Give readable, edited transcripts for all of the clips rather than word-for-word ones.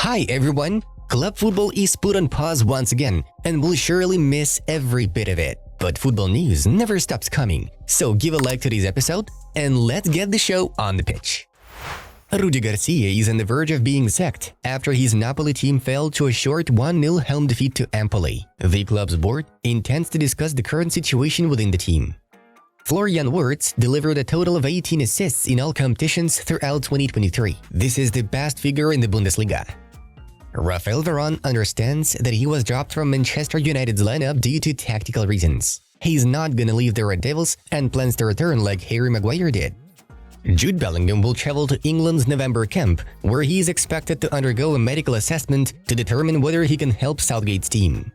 Hi everyone! Club football is put on pause once again, and we'll surely miss every bit of it. But football news never stops coming, so give a like to this episode, and let's get the show on the pitch. Rudi Garcia is on the verge of being sacked after his Napoli team fell to a short 1-0 home defeat to Empoli. The club's board intends to discuss the current situation within the team. Florian Wirtz delivered a total of 18 assists in all competitions throughout 2023. This is the best figure in the Bundesliga. Rafael Varane understands that he was dropped from Manchester United's lineup due to tactical reasons. He's not gonna leave the Red Devils and plans to return like Harry Maguire did. Jude Bellingham will travel to England's November camp, where he is expected to undergo a medical assessment to determine whether he can help Southgate's team.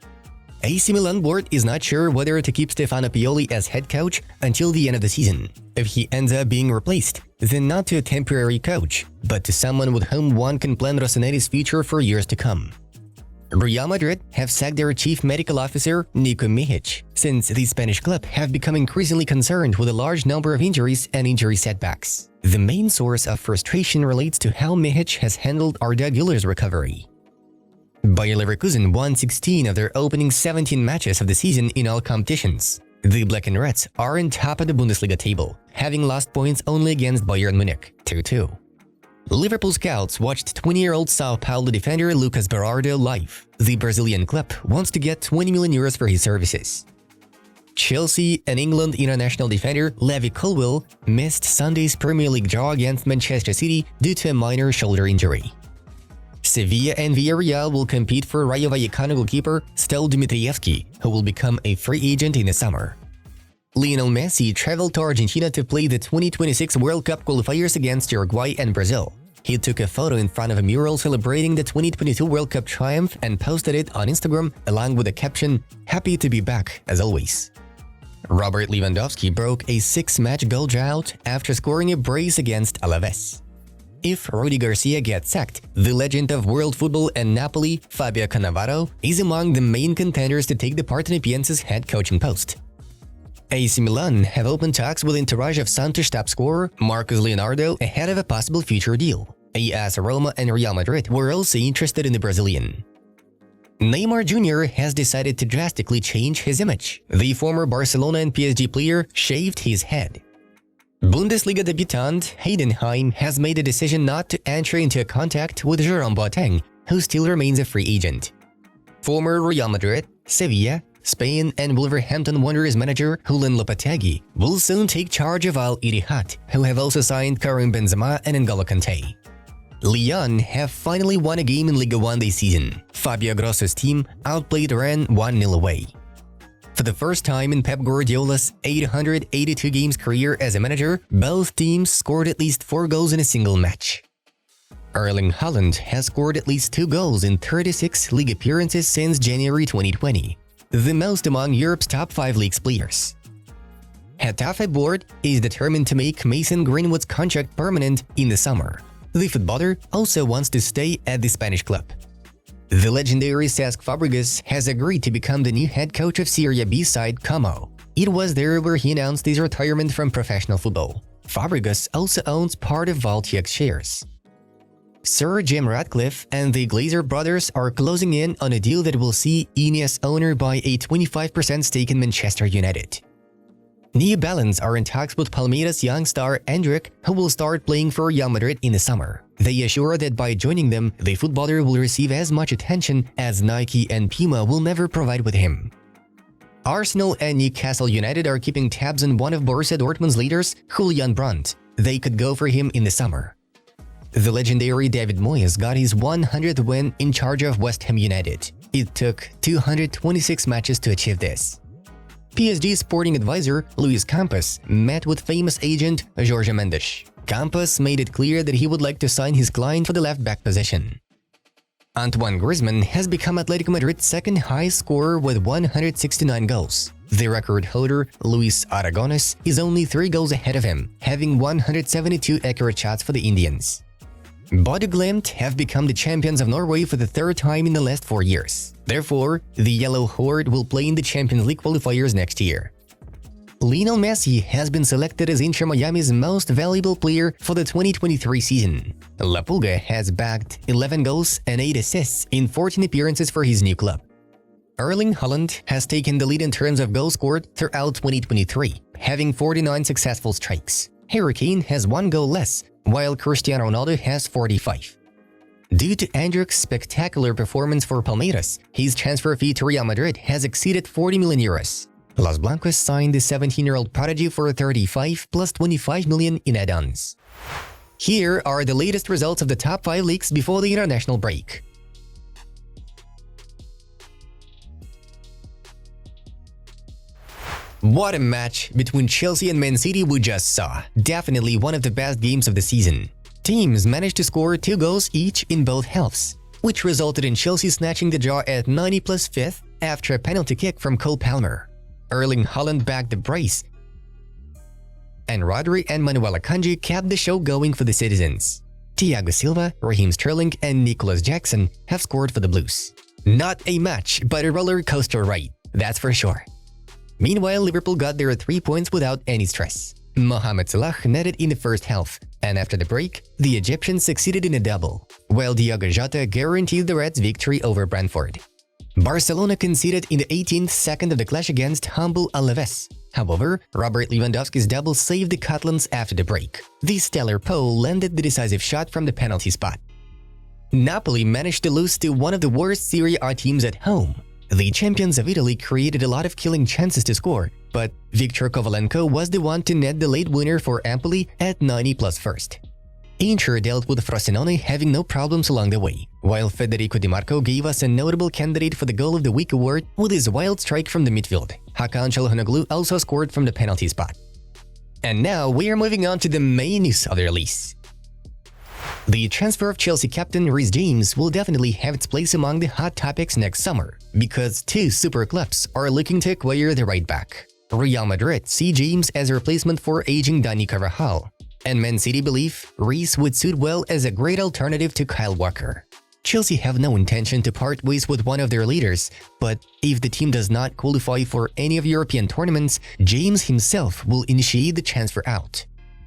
AC Milan board is not sure whether to keep Stefano Pioli as head coach until the end of the season. If he ends up being replaced, then not to a temporary coach, but to someone with whom one can plan Rossoneri's future for years to come. Real Madrid have sacked their chief medical officer, Nico Mihic, since the Spanish club have become increasingly concerned with a large number of injuries and injury setbacks. The main source of frustration relates to how Mihic has handled Arda Güler's recovery. Bayer Leverkusen won 16 of their opening 17 matches of the season in all competitions. The Black and Reds are on top of the Bundesliga table, having lost points only against Bayern Munich, 2-2. Liverpool scouts watched 20-year-old Sao Paulo defender Lucas Berardo live. The Brazilian club wants to get 20 million euros for his services. Chelsea and England international defender Levi Colwill missed Sunday's Premier League draw against Manchester City due to a minor shoulder injury. Sevilla and Villarreal will compete for Rayo Vallecano goalkeeper Stel Dimitrievski, who will become a free agent in the summer. Lionel Messi traveled to Argentina to play the 2026 World Cup qualifiers against Uruguay and Brazil. He took a photo in front of a mural celebrating the 2022 World Cup triumph and posted it on Instagram along with a caption, "Happy to be back, as always." Robert Lewandowski broke a 6-match goal drought after scoring a brace against Alaves. If Rudi Garcia gets sacked, the legend of world football and Napoli, Fabio Cannavaro, is among the main contenders to take the Partenopiense's head coaching post. AC Milan have opened talks with entourage of Santos top scorer Marcos Leonardo ahead of a possible future deal. AS Roma and Real Madrid were also interested in the Brazilian. Neymar Jr. has decided to drastically change his image. The former Barcelona and PSG player shaved his head. Bundesliga debutant Heidenheim has made a decision not to enter into a contract with Jerome Boateng, who still remains a free agent. Former Real Madrid, Sevilla, Spain and Wolverhampton Wanderers manager Julen Lopetegui will soon take charge of Al Ittihad, who have also signed Karim Benzema and N'Golo Kanté. Lyon have finally won a game in Liga 1 this season. Fabio Grosso's team outplayed Rennes 1-0 away. For the first time in Pep Guardiola's 882 games career as a manager, both teams scored at least 4 goals in a single match. Erling Haaland has scored at least 2 goals in 36 league appearances since January 2020, the most among Europe's top 5 leagues players. Getafe board is determined to make Mason Greenwood's contract permanent in the summer. The footballer also wants to stay at the Spanish club. The legendary Cesc Fabregas has agreed to become the new head coach of Serie B side Como. It was there where he announced his retirement from professional football. Fabregas also owns part of Valtiax shares. Sir Jim Ratcliffe and the Glazer brothers are closing in on a deal that will see Ineos owner buy a 25% stake in Manchester United. New Balance are in talks with Palmeiras young star Endrick, who will start playing for Real Madrid in the summer. They assure that by joining them, the footballer will receive as much attention as Nike and Puma will never provide with him. Arsenal and Newcastle United are keeping tabs on one of Borussia Dortmund's leaders, Julian Brandt. They could go for him in the summer. The legendary David Moyes got his 100th win in charge of West Ham United. It took 226 matches to achieve this. PSG sporting advisor Luis Campos met with famous agent Jorge Mendes. Campos made it clear that he would like to sign his client for the left-back position. Antoine Griezmann has become Atletico Madrid's second highest scorer with 169 goals. The record holder, Luis Aragonés, is only 3 goals ahead of him, having 172 accurate shots for the Indians. Bodø Glimt have become the champions of Norway for the 3rd time in the last 4 years. Therefore, the Yellow Horde will play in the Champions League qualifiers next year. Lionel Messi has been selected as Inter Miami's most valuable player for the 2023 season. La Pulga has bagged 11 goals and 8 assists in 14 appearances for his new club. Erling Haaland has taken the lead in terms of goals scored throughout 2023, having 49 successful strikes. Harry Kane has 1 goal less, while Cristiano Ronaldo has 45. Due to Endrick's spectacular performance for Palmeiras, his transfer fee to Real Madrid has exceeded 40 million euros. Los Blancos signed the 17-year-old prodigy for 35 plus 25 million in add-ons. Here are the latest results of the top 5 leagues before the international break. What a match between Chelsea and Man City we just saw. Definitely one of the best games of the season. Teams managed to score 2 goals each in both halves, which resulted in Chelsea snatching the draw at 90 plus 5th after a penalty kick from Cole Palmer. Erling Haaland backed the brace, and Rodri and Manuel Akanji kept the show going for the citizens. Thiago Silva, Raheem Sterling, and Nicholas Jackson have scored for the Blues. Not a match, but a roller coaster ride, that's for sure. Meanwhile, Liverpool got their 3 points without any stress. Mohamed Salah netted in the first half, and after the break, the Egyptians succeeded in a double, while Diogo Jota guaranteed the Reds' victory over Brentford. Barcelona conceded in the 18th second of the clash against humble Alaves. However, Robert Lewandowski's double saved the Catalans after the break. The stellar Pole landed the decisive shot from the penalty spot. Napoli managed to lose to one of the worst Serie A teams at home. The champions of Italy created a lot of killing chances to score, but Viktor Kovalenko was the one to net the late winner for Empoli at 90 plus first. Inter dealt with Frosinone having no problems along the way, while Federico Di Marco gave us a notable candidate for the Goal of the Week award with his wild strike from the midfield. Hakan Çalhanoğlu also scored from the penalty spot. And now we are moving on to the main news of the release. The transfer of Chelsea captain Reece James will definitely have its place among the hot topics next summer, because 2 super clubs are looking to acquire the right back. Real Madrid see James as a replacement for aging Dani Carvajal, and Man City believe Reece would suit well as a great alternative to Kyle Walker. Chelsea have no intention to part ways with one of their leaders, but if the team does not qualify for any of European tournaments, James himself will initiate the transfer out.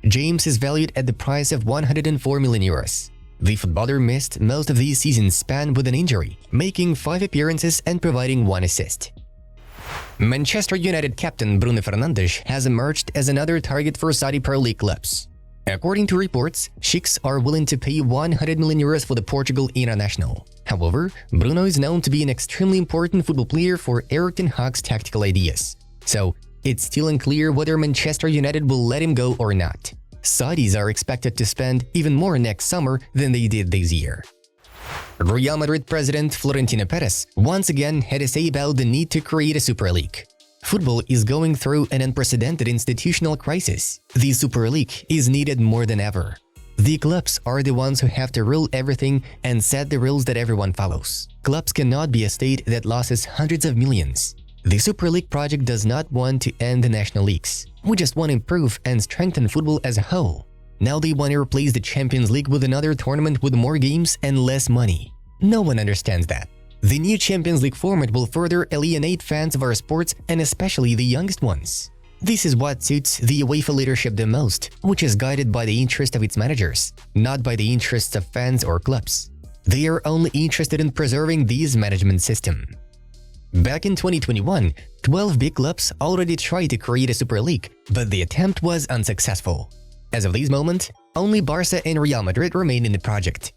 James is valued at the price of 104 million euros. The footballer missed most of the season's span with an injury, making 5 appearances and providing 1 assist. Manchester United captain Bruno Fernandes has emerged as another target for Saudi Pro League clubs. According to reports, Sheikhs are willing to pay 100 million euros for the Portugal international. However, Bruno is known to be an extremely important football player for Erik ten Hag's tactical ideas. So, it's still unclear whether Manchester United will let him go or not. Saudis are expected to spend even more next summer than they did this year. Real Madrid president Florentino Perez once again had a say about the need to create a Super League. Football is going through an unprecedented institutional crisis. The Super League is needed more than ever. The clubs are the ones who have to rule everything and set the rules that everyone follows. Clubs cannot be a state that loses hundreds of millions. The Super League project does not want to end the national leagues. We just want to improve and strengthen football as a whole. Now they want to replace the Champions League with another tournament with more games and less money. No one understands that. The new Champions League format will further alienate fans of our sports and especially the youngest ones. This is what suits the UEFA leadership the most, which is guided by the interest of its managers, not by the interests of fans or clubs. They are only interested in preserving this management system. Back in 2021, 12 big clubs already tried to create a Super League, but the attempt was unsuccessful. As of this moment, only Barca and Real Madrid remain in the project.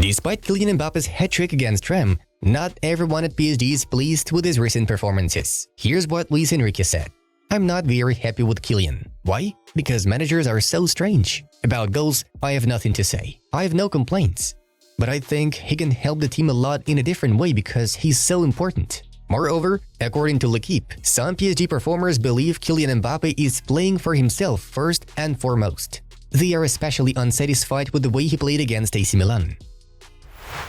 Despite Kylian Mbappe's hat-trick against Rem, not everyone at PSG is pleased with his recent performances. Here's what Luis Enrique said. "I'm not very happy with Kylian. Why? Because managers are so strange. About goals, I have nothing to say. I have no complaints. But I think he can help the team a lot in a different way because he's so important." Moreover, according to L'Equipe, some PSG performers believe Kylian Mbappe is playing for himself first and foremost. They are especially unsatisfied with the way he played against AC Milan.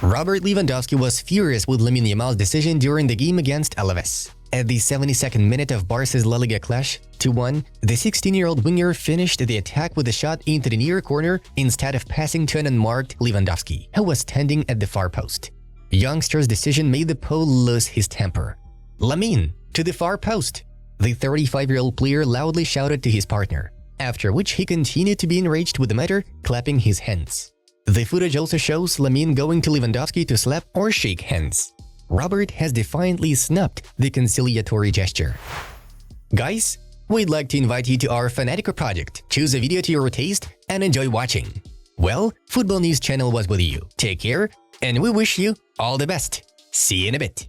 Robert Lewandowski was furious with Lamine Yamal's decision during the game against Alaves. At the 72nd minute of Barca's La Liga clash, 2-1, the 16-year-old winger finished the attack with a shot into the near corner instead of passing to an unmarked Lewandowski, who was standing at the far post. Youngster's decision made the Pole lose his temper. "Lamine, to the far post! The 35-year-old player loudly shouted to his partner, after which he continued to be enraged with the matter, clapping his hands. The footage also shows Lamine going to Lewandowski to slap or shake hands. Robert has defiantly snubbed the conciliatory gesture. Guys, we'd like to invite you to our Fanatico project. Choose a video to your taste and enjoy watching. Well, Football News Channel was with you. Take care, and we wish you all the best. See you in a bit.